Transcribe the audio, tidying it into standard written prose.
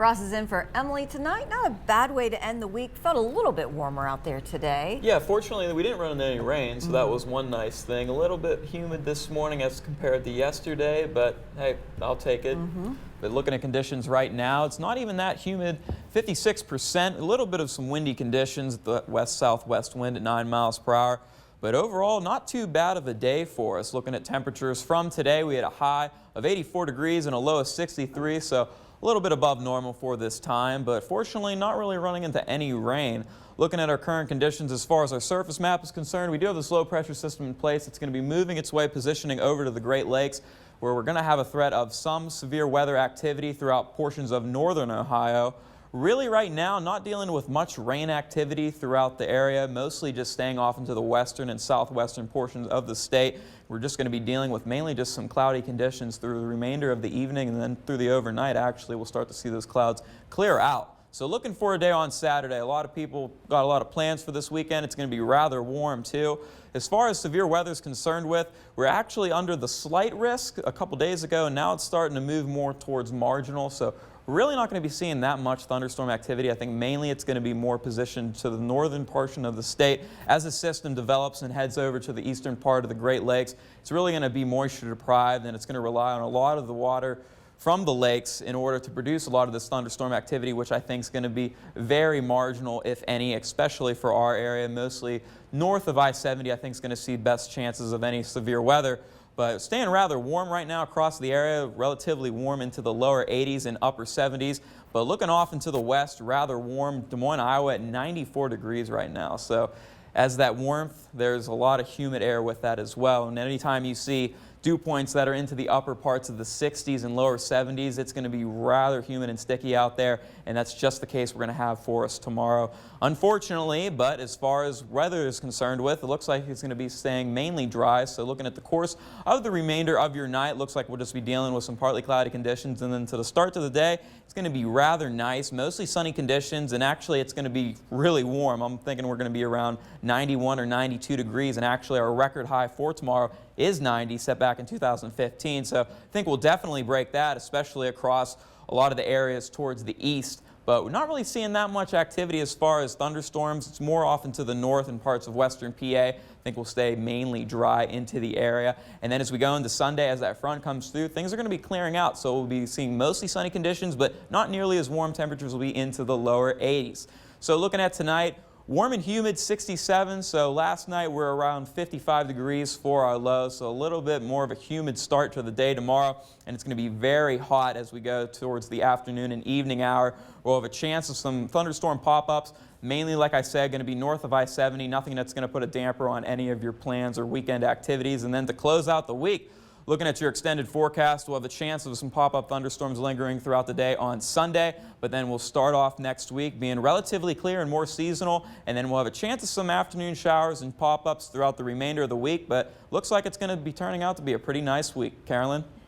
Ross is in for Emily tonight. Not a bad way to end the week. Felt a little bit warmer out there today. Yeah, fortunately we didn't run into any rain, so that was one nice thing. A little bit humid this morning as compared to yesterday, but hey, I'll take it. But looking at conditions right now, it's not even that humid. 56%, a little bit of some windy conditions, the west-southwest wind at 9 miles per hour. But overall, not too bad of a day for us. Looking at temperatures from today, we had a high of 84 degrees and a low of 63, so a little bit above normal for this time, but fortunately not really running into any rain. Looking at our current conditions as far as our surface map is concerned, we do have this low pressure system in place. It's going to be moving its way, positioning over to the Great Lakes, where we're going to have a threat of some severe weather activity throughout portions of northern Ohio. Really right now, not dealing with much rain activity throughout the area, mostly just staying off into the western and southwestern portions of the state. We're just going to be dealing with mainly just some cloudy conditions through the remainder of the evening, and then through the overnight actually we'll start to see those clouds clear out. So looking for a day on Saturday. A lot of people got a lot of plans for this weekend. It's going to be rather warm too. As far as severe weather is concerned with, we're actually under the slight risk a couple days ago, and now it's starting to move more towards marginal. So we're really not going to be seeing that much thunderstorm activity. I think mainly it's going to be more positioned to the northern portion of the state. As the system develops and heads over to the eastern part of the Great Lakes, it's really going to be moisture deprived, and it's going to rely on a lot of the water from the lakes in order to produce a lot of this thunderstorm activity, which I think is going to be very marginal, if any, especially for our area. Mostly north of I-70, I think is going to see best chances of any severe weather. But staying rather warm right now across the area, relatively warm into the lower 80s and upper 70s. But looking off into the west, rather warm. Des Moines, Iowa at 94 degrees right now. So as that warmth, there's a lot of humid air with that as well. And anytime you see dew points that are into the upper parts of the 60s and lower 70s, it's going to be rather humid and sticky out there, and that's just the case we're going to have for us tomorrow. Unfortunately, but as far as weather is concerned with, it looks like it's going to be staying mainly dry. So looking at the course of the remainder of your night, looks like we'll just be dealing with some partly cloudy conditions, and then to the start of the day, it's going to be rather nice, mostly sunny conditions, and actually it's going to be really warm. I'm thinking we're going to be around 91 or 92 degrees, and actually our record high for tomorrow is 90, set back in 2015. So I think we'll definitely break that, especially across a lot of the areas towards the east. But we're not really seeing that much activity as far as thunderstorms. It's more often to the north and parts of western PA. I think we'll stay mainly dry into the area. And then as we go into Sunday, as that front comes through, things are going to be clearing out. So we'll be seeing mostly sunny conditions, but not nearly as warm. Temperatures will be into the lower 80s. So looking at tonight, warm and humid, 67. So last night we're around 55 degrees for our low. So a little bit more of a humid start to the day tomorrow. And it's going to be very hot as we go towards the afternoon and evening hour. We'll have a chance of some thunderstorm pop-ups. Mainly, like I said, going to be north of I-70. Nothing that's going to put a damper on any of your plans or weekend activities. And then to close out the week, looking at your extended forecast, we'll have a chance of some pop-up thunderstorms lingering throughout the day on Sunday, but then we'll start off next week being relatively clear and more seasonal, and then we'll have a chance of some afternoon showers and pop-ups throughout the remainder of the week, but looks like it's going to be turning out to be a pretty nice week. Carolyn?